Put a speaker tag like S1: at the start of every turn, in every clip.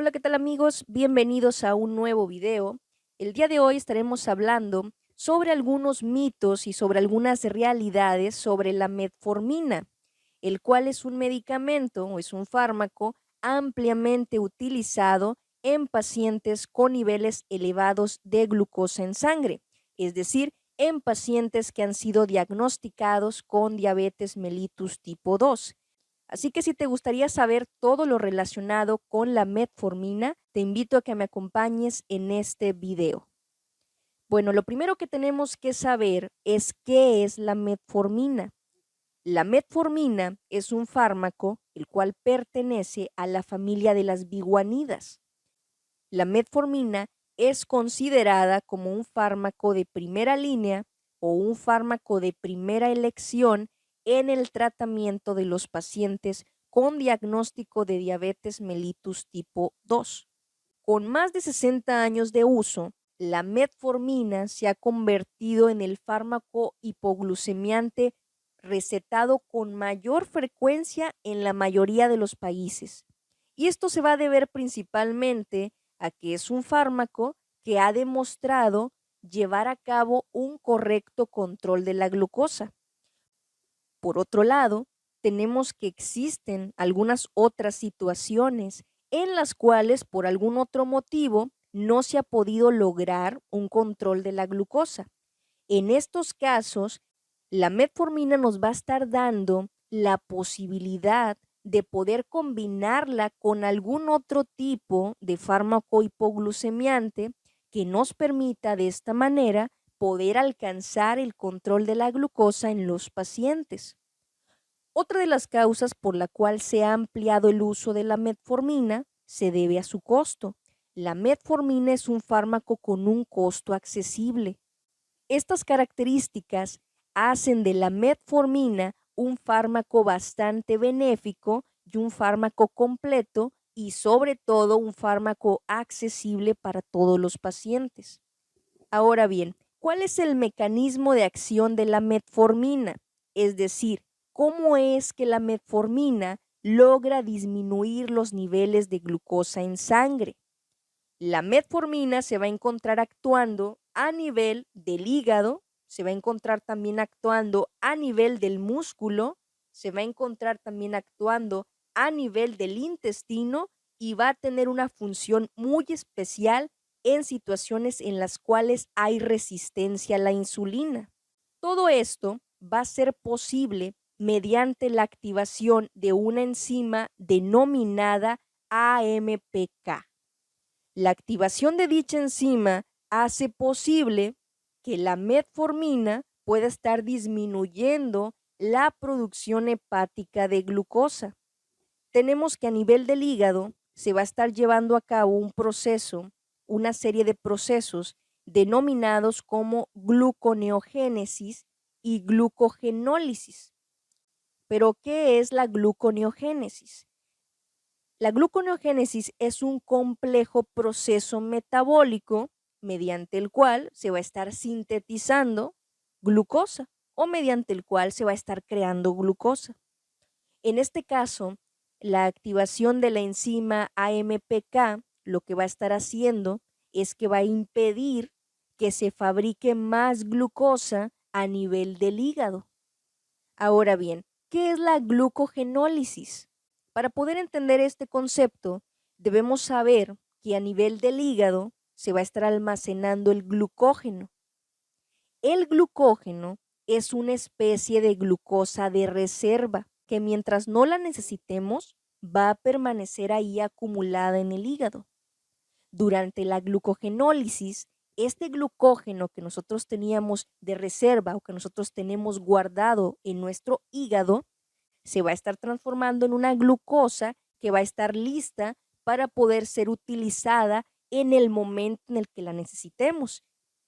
S1: Hola, ¿qué tal amigos? Bienvenidos a un nuevo video. El día de hoy estaremos hablando sobre algunos mitos y sobre algunas realidades sobre la metformina, el cual es un medicamento o es un fármaco ampliamente utilizado en pacientes con niveles elevados de glucosa en sangre, es decir, en pacientes que han sido diagnosticados con diabetes mellitus tipo 2. Así que si te gustaría saber todo lo relacionado con la metformina, te invito a que me acompañes en este video. Bueno, lo primero que tenemos que saber es qué es la metformina. La metformina es un fármaco el cual pertenece a la familia de las biguanidas. La metformina es considerada como un fármaco de primera línea o un fármaco de primera elección en el tratamiento de los pacientes con diagnóstico de diabetes mellitus tipo 2. Con más de 60 años de uso, la metformina se ha convertido en el fármaco hipoglucemiante recetado con mayor frecuencia en la mayoría de los países. Y esto se va a deber principalmente a que es un fármaco que ha demostrado llevar a cabo un correcto control de la glucosa. Por otro lado, tenemos que existen algunas otras situaciones en las cuales por algún otro motivo no se ha podido lograr un control de la glucosa. En estos casos, la metformina nos va a estar dando la posibilidad de poder combinarla con algún otro tipo de fármaco hipoglucemiante que nos permita de esta manera poder alcanzar el control de la glucosa en los pacientes. Otra de las causas por la cual se ha ampliado el uso de la metformina se debe a su costo. La metformina es un fármaco con un costo accesible. Estas características hacen de la metformina un fármaco bastante benéfico y un fármaco completo y sobre todo un fármaco accesible para todos los pacientes. Ahora bien, ¿cuál es el mecanismo de acción de la metformina? Es decir, ¿cómo es que la metformina logra disminuir los niveles de glucosa en sangre? La metformina se va a encontrar actuando a nivel del hígado, se va a encontrar también actuando a nivel del músculo, se va a encontrar también actuando a nivel del intestino y va a tener una función muy especial en situaciones en las cuales hay resistencia a la insulina. Todo esto va a ser posible mediante la activación de una enzima denominada AMPK. La activación de dicha enzima hace posible que la metformina pueda estar disminuyendo la producción hepática de glucosa. Tenemos que a nivel del hígado se va a estar llevando a cabo un proceso, una serie de procesos denominados como gluconeogénesis y glucogenólisis. Pero, ¿qué es la gluconeogénesis? La gluconeogénesis es un complejo proceso metabólico mediante el cual se va a estar sintetizando glucosa o mediante el cual se va a estar creando glucosa. En este caso, la activación de la enzima AMPK lo que va a estar haciendo es que va a impedir que se fabrique más glucosa a nivel del hígado. Ahora bien, ¿qué es la glucogenólisis? Para poder entender este concepto, debemos saber que a nivel del hígado se va a estar almacenando el glucógeno. El glucógeno es una especie de glucosa de reserva que mientras no la necesitemos va a permanecer ahí acumulada en el hígado. Durante la glucogenólisis, este glucógeno que nosotros teníamos de reserva o que nosotros tenemos guardado en nuestro hígado se va a estar transformando en una glucosa que va a estar lista para poder ser utilizada en el momento en el que la necesitemos.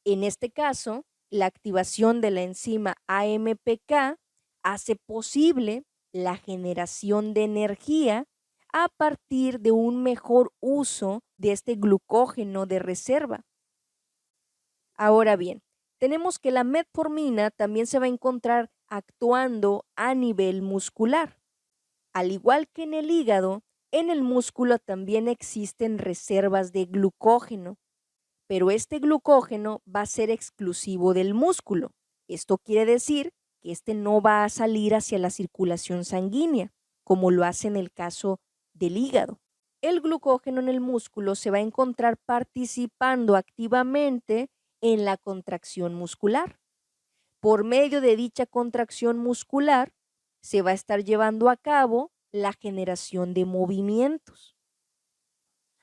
S1: En este caso, la activación de la enzima AMPK hace posible la generación de energía a partir de un mejor uso de este glucógeno de reserva. Ahora bien, tenemos que la metformina también se va a encontrar actuando a nivel muscular. Al igual que en el hígado, En el músculo también existen reservas de glucógeno, pero este glucógeno va a ser exclusivo del músculo. Esto quiere decir que este no va a salir hacia la circulación sanguínea, como lo hace en el caso del hígado. El glucógeno en el músculo se va a encontrar participando activamente en la contracción muscular. Por medio de dicha contracción muscular, se va a estar llevando a cabo la generación de movimientos.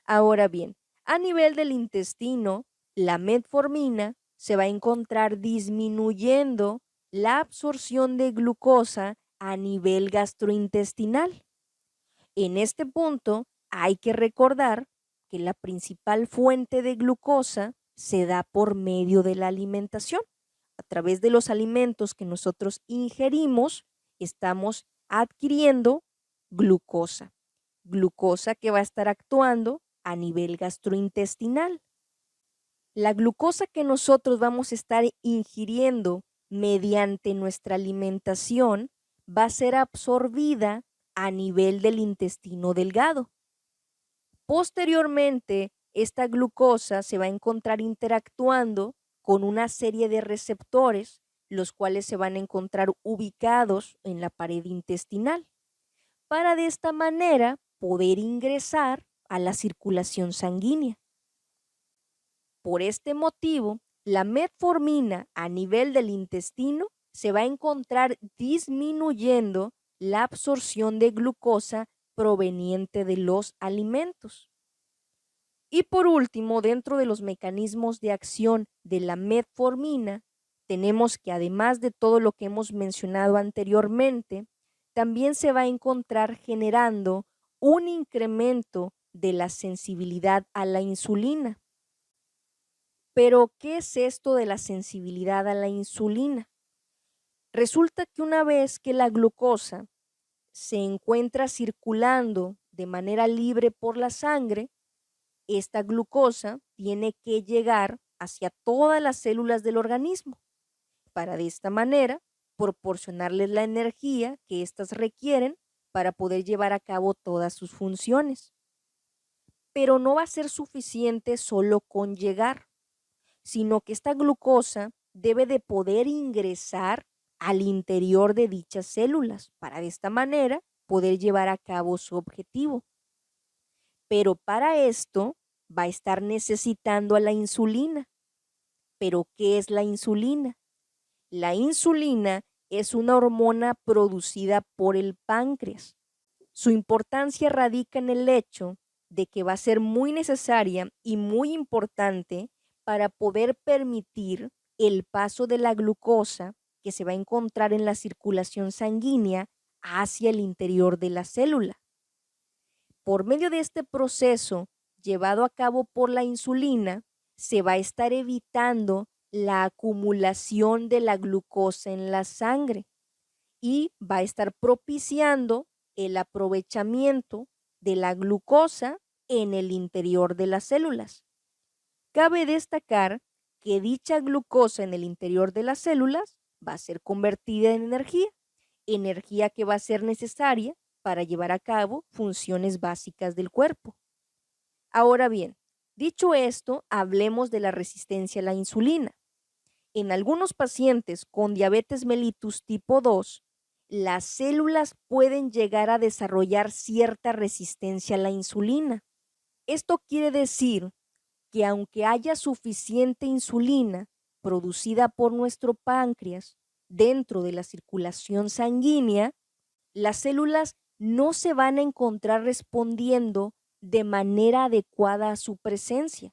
S1: Ahora bien, a nivel del intestino, la metformina se va a encontrar disminuyendo la absorción de glucosa a nivel gastrointestinal. En este punto, hay que recordar que la principal fuente de glucosa se da por medio de la alimentación. A través de los alimentos que nosotros ingerimos, estamos adquiriendo glucosa. Glucosa que va a estar actuando a nivel gastrointestinal. La glucosa que nosotros vamos a estar ingiriendo mediante nuestra alimentación va a ser absorbida a nivel del intestino delgado. Posteriormente, esta glucosa se va a encontrar interactuando con una serie de receptores, los cuales se van a encontrar ubicados en la pared intestinal, para de esta manera poder ingresar a la circulación sanguínea. Por este motivo, la metformina a nivel del intestino se va a encontrar disminuyendo la absorción de glucosa proveniente de los alimentos. Y por último, dentro de los mecanismos de acción de la metformina, tenemos que además de todo lo que hemos mencionado anteriormente, también se va a encontrar generando un incremento de la sensibilidad a la insulina. Pero, ¿qué es esto de la sensibilidad a la insulina? Resulta que una vez que la glucosa se encuentra circulando de manera libre por la sangre, esta glucosa tiene que llegar hacia todas las células del organismo para de esta manera proporcionarles la energía que éstas requieren para poder llevar a cabo todas sus funciones. Pero no va a ser suficiente solo con llegar, sino que esta glucosa debe de poder ingresar al interior de dichas células para de esta manera poder llevar a cabo su objetivo. Pero para esto va a estar necesitando a la insulina. ¿Pero qué es la insulina? La insulina es una hormona producida por el páncreas. Su importancia radica en el hecho de que va a ser muy necesaria y muy importante para poder permitir el paso de la glucosa que se va a encontrar en la circulación sanguínea hacia el interior de la célula. Por medio de este proceso llevado a cabo por la insulina, se va a estar evitando la acumulación de la glucosa en la sangre y va a estar propiciando el aprovechamiento de la glucosa en el interior de las células. Cabe destacar que dicha glucosa en el interior de las células va a ser convertida en energía que va a ser necesaria para llevar a cabo funciones básicas del cuerpo. Ahora bien, dicho esto, hablemos de la resistencia a la insulina. En algunos pacientes con diabetes mellitus tipo 2, las células pueden llegar a desarrollar cierta resistencia a la insulina. Esto quiere decir que aunque haya suficiente insulina producida por nuestro páncreas dentro de la circulación sanguínea, las células no se van a encontrar respondiendo de manera adecuada a su presencia.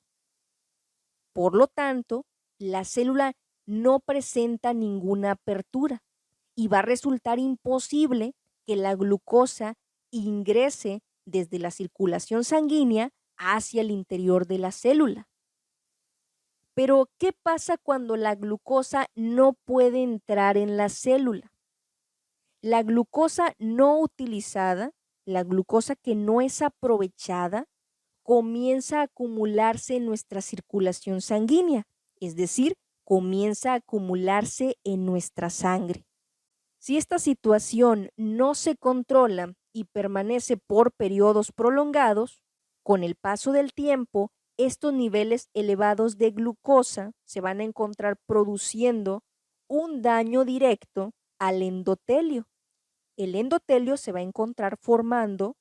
S1: Por lo tanto, la célula no presenta ninguna apertura y va a resultar imposible que la glucosa ingrese desde la circulación sanguínea hacia el interior de la célula. Pero, ¿qué pasa cuando la glucosa no puede entrar en la célula? La glucosa no utilizada, la glucosa que no es aprovechada, comienza a acumularse en nuestra circulación sanguínea, es decir, comienza a acumularse en nuestra sangre. Si esta situación no se controla y permanece por periodos prolongados, con el paso del tiempo, estos niveles elevados de glucosa se van a encontrar produciendo un daño directo al endotelio. El endotelio se va a encontrar formando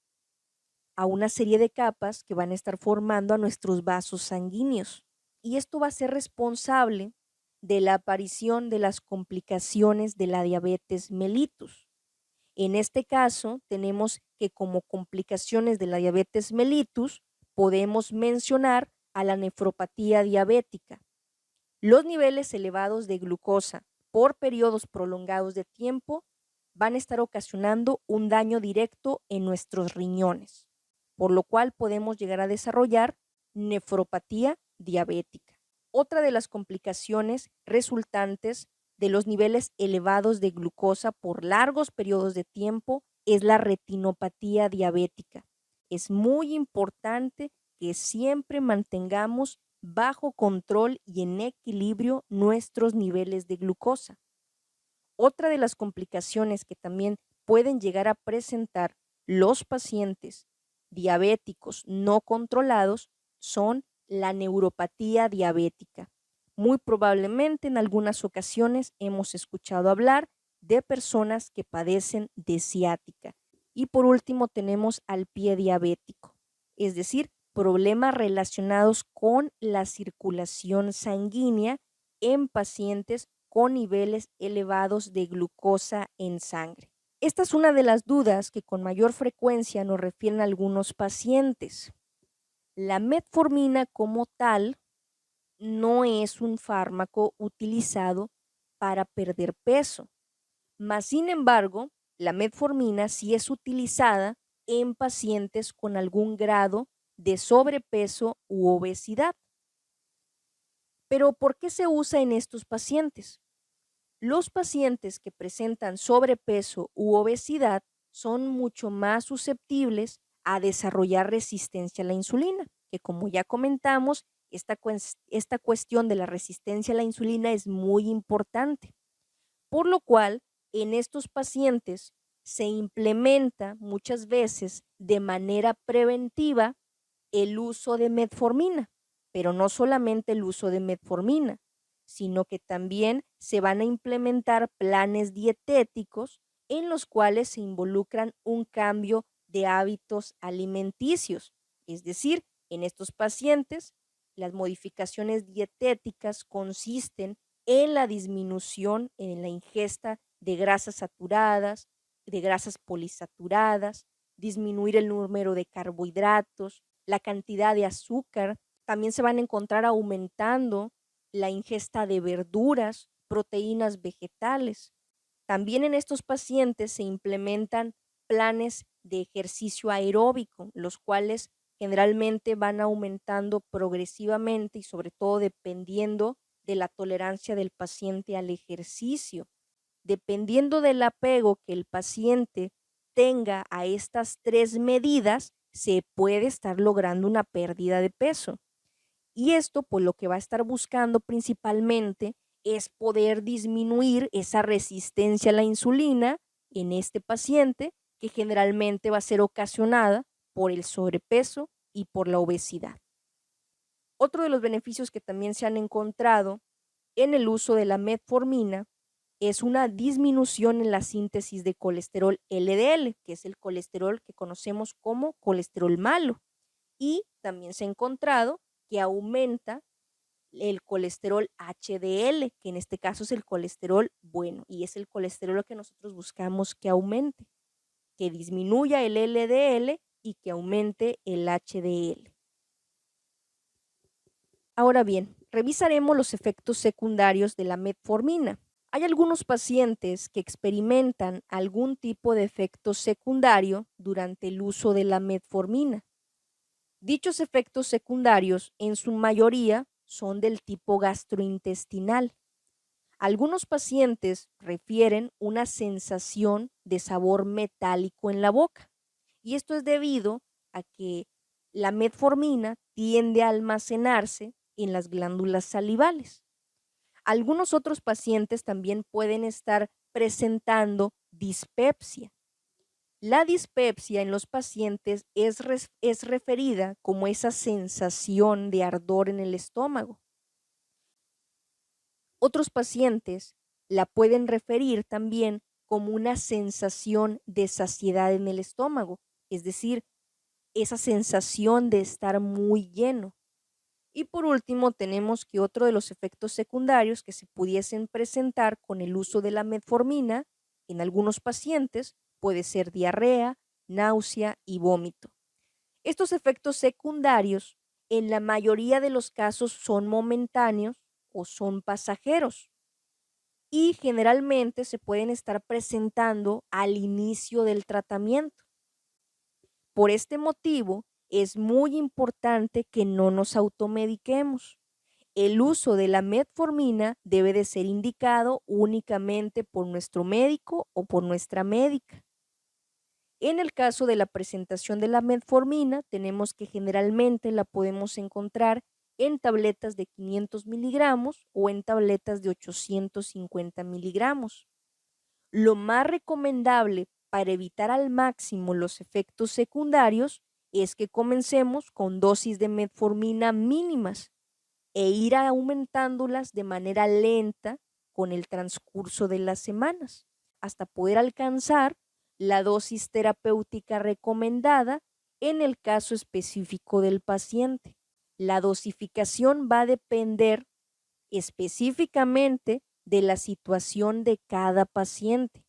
S1: a una serie de capas que van a estar formando a nuestros vasos sanguíneos. Y esto va a ser responsable de la aparición de las complicaciones de la diabetes mellitus. En este caso, tenemos que como complicaciones de la diabetes mellitus podemos mencionar a la nefropatía diabética. Los niveles elevados de glucosa por periodos prolongados de tiempo van a estar ocasionando un daño directo en nuestros riñones, por lo cual podemos llegar a desarrollar nefropatía diabética. Otra de las complicaciones resultantes de los niveles elevados de glucosa por largos periodos de tiempo es la retinopatía diabética. Es muy importante que siempre mantengamos bajo control y en equilibrio nuestros niveles de glucosa. Otra de las complicaciones que también pueden llegar a presentar los pacientes diabéticos no controlados son la neuropatía diabética. Muy probablemente en algunas ocasiones hemos escuchado hablar de personas que padecen de ciática. Y por último tenemos al pie diabético, es decir, problemas relacionados con la circulación sanguínea en pacientes con niveles elevados de glucosa en sangre. Esta es una de las dudas que con mayor frecuencia nos refieren algunos pacientes. La metformina como tal no es un fármaco utilizado para perder peso, mas sin embargo, la metformina sí es utilizada en pacientes con algún grado de sobrepeso u obesidad. Pero ¿por qué se usa en estos pacientes? Los pacientes que presentan sobrepeso u obesidad son mucho más susceptibles a desarrollar resistencia a la insulina, que como ya comentamos, esta cuestión de la resistencia a la insulina es muy importante, por lo cual en estos pacientes se implementa muchas veces de manera preventiva el uso de metformina, pero no solamente el uso de metformina, sino que también se van a implementar planes dietéticos en los cuales se involucran un cambio de hábitos alimenticios. Es decir, en estos pacientes, las modificaciones dietéticas consisten en la disminución en la ingesta de grasas saturadas, de grasas polisaturadas, disminuir el número de carbohidratos, la cantidad de azúcar. También se van a encontrar aumentando la ingesta de verduras, proteínas vegetales. También en estos pacientes se implementan planes de ejercicio aeróbico, los cuales generalmente van aumentando progresivamente y sobre todo dependiendo de la tolerancia del paciente al ejercicio. Dependiendo del apego que el paciente tenga a estas tres medidas, se puede estar logrando una pérdida de peso. Y esto, pues lo que va a estar buscando principalmente es poder disminuir esa resistencia a la insulina en este paciente, que generalmente va a ser ocasionada por el sobrepeso y por la obesidad. Otro de los beneficios que también se han encontrado en el uso de la metformina es una disminución en la síntesis de colesterol LDL, que es el colesterol que conocemos como colesterol malo. Y también se ha encontrado que aumenta el colesterol HDL, que en este caso es el colesterol bueno, y es el colesterol que nosotros buscamos que aumente, que disminuya el LDL y que aumente el HDL. Ahora bien, revisaremos los efectos secundarios de la metformina. Hay algunos pacientes que experimentan algún tipo de efecto secundario durante el uso de la metformina. Dichos efectos secundarios, en su mayoría, son del tipo gastrointestinal. Algunos pacientes refieren una sensación de sabor metálico en la boca, y esto es debido a que la metformina tiende a almacenarse en las glándulas salivales. Algunos otros pacientes también pueden estar presentando dispepsia. La dispepsia en los pacientes es referida como esa sensación de ardor en el estómago. Otros pacientes la pueden referir también como una sensación de saciedad en el estómago, es decir, esa sensación de estar muy lleno. Y por último, tenemos que otro de los efectos secundarios que se pudiesen presentar con el uso de la metformina en algunos pacientes puede ser diarrea, náusea y vómito. Estos efectos secundarios en la mayoría de los casos son momentáneos o son pasajeros y generalmente se pueden estar presentando al inicio del tratamiento. Por este motivo, es muy importante que no nos automediquemos. El uso de la metformina debe de ser indicado únicamente por nuestro médico o por nuestra médica. En el caso de la presentación de la metformina, tenemos que generalmente la podemos encontrar en tabletas de 500 miligramos o en tabletas de 850 miligramos. Lo más recomendable para evitar al máximo los efectos secundarios es que comencemos con dosis de metformina mínimas e ir aumentándolas de manera lenta con el transcurso de las semanas, hasta poder alcanzar la dosis terapéutica recomendada en el caso específico del paciente. La dosificación va a depender específicamente de la situación de cada paciente,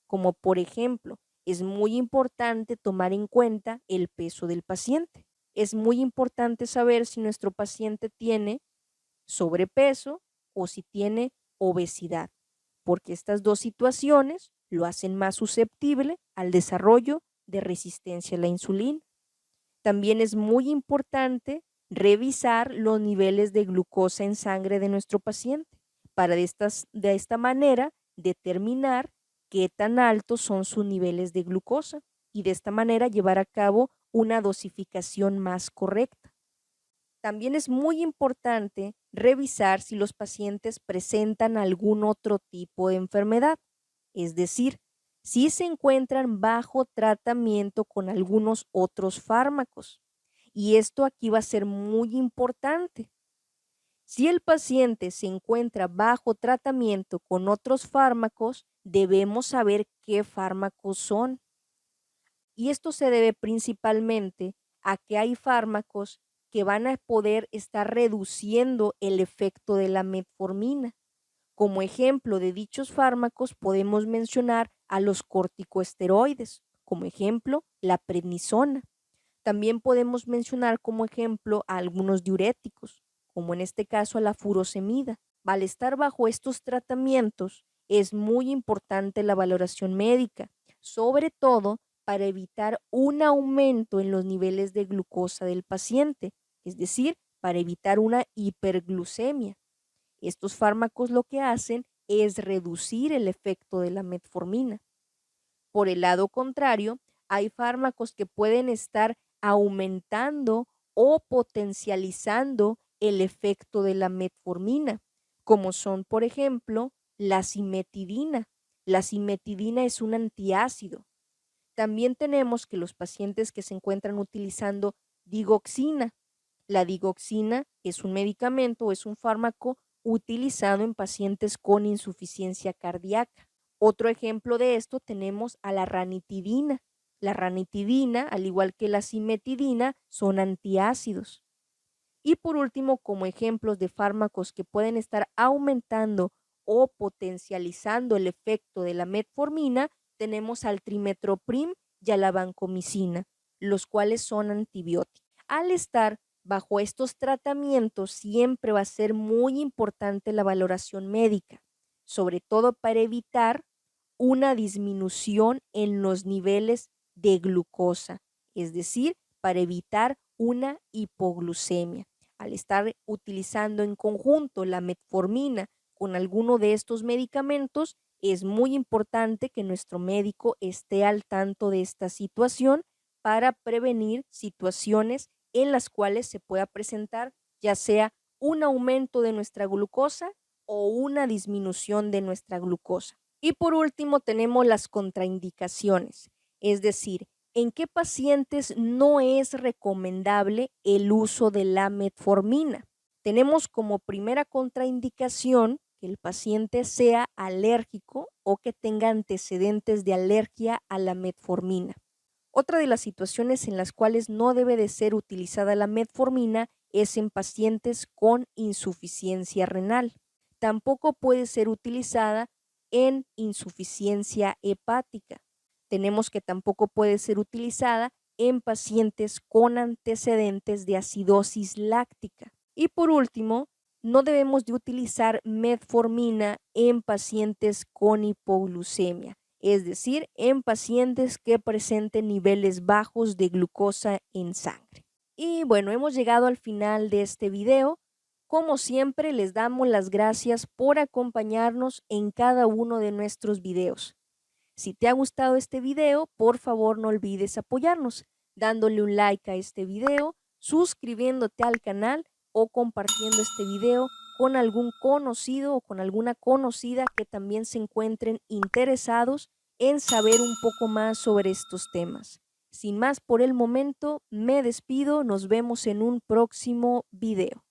S1: como por ejemplo, es muy importante tomar en cuenta el peso del paciente. Es muy importante saber si nuestro paciente tiene sobrepeso o si tiene obesidad, porque estas dos situaciones lo hacen más susceptible al desarrollo de resistencia a la insulina. También es muy importante revisar los niveles de glucosa en sangre de nuestro paciente para de esta manera determinar qué tan altos son sus niveles de glucosa y de esta manera llevar a cabo una dosificación más correcta. También es muy importante revisar si los pacientes presentan algún otro tipo de enfermedad, es decir, si se encuentran bajo tratamiento con algunos otros fármacos. Y esto aquí va a ser muy importante. Si el paciente se encuentra bajo tratamiento con otros fármacos, debemos saber qué fármacos son. Y esto se debe principalmente a que hay fármacos que van a poder estar reduciendo el efecto de la metformina. Como ejemplo de dichos fármacos podemos mencionar a los corticosteroides, como ejemplo la prednisona. También podemos mencionar como ejemplo a algunos diuréticos, como en este caso a la furosemida. Al estar bajo estos tratamientos es muy importante la valoración médica, sobre todo para evitar un aumento en los niveles de glucosa del paciente, es decir, para evitar una hiperglucemia. Estos fármacos lo que hacen es reducir el efecto de la metformina. Por el lado contrario, hay fármacos que pueden estar aumentando o potencializando el efecto de la metformina, como son, por ejemplo, la cimetidina. La cimetidina es un antiácido. También tenemos que los pacientes que se encuentran utilizando digoxina. La digoxina es un medicamento, es un fármaco utilizado en pacientes con insuficiencia cardíaca. Otro ejemplo de esto tenemos a la ranitidina. La ranitidina, al igual que la cimetidina, son antiácidos. Y por último, como ejemplos de fármacos que pueden estar aumentando o potencializando el efecto de la metformina, tenemos al trimetoprim y a la vancomicina, los cuales son antibióticos. Al estar bajo estos tratamientos, siempre va a ser muy importante la valoración médica, sobre todo para evitar una disminución en los niveles de glucosa, es decir, para evitar una hipoglucemia. Al estar utilizando en conjunto la metformina con alguno de estos medicamentos, es muy importante que nuestro médico esté al tanto de esta situación para prevenir situaciones en las cuales se pueda presentar ya sea un aumento de nuestra glucosa o una disminución de nuestra glucosa. Y por último tenemos las contraindicaciones. Es decir, ¿en qué pacientes no es recomendable el uso de la metformina? Tenemos como primera contraindicación que el paciente sea alérgico o que tenga antecedentes de alergia a la metformina. Otra de las situaciones en las cuales no debe de ser utilizada la metformina es en pacientes con insuficiencia renal. Tampoco puede ser utilizada en insuficiencia hepática. Tenemos que tampoco puede ser utilizada en pacientes con antecedentes de acidosis láctica. Y por último, no debemos de utilizar metformina en pacientes con hipoglucemia, es decir, en pacientes que presenten niveles bajos de glucosa en sangre. Y bueno, hemos llegado al final de este video. Como siempre, les damos las gracias por acompañarnos en cada uno de nuestros videos. Si te ha gustado este video, por favor no olvides apoyarnos, dándole un like a este video, suscribiéndote al canal o compartiendo este video con algún conocido o con alguna conocida que también se encuentren interesados en saber un poco más sobre estos temas. Sin más por el momento, me despido, nos vemos en un próximo video.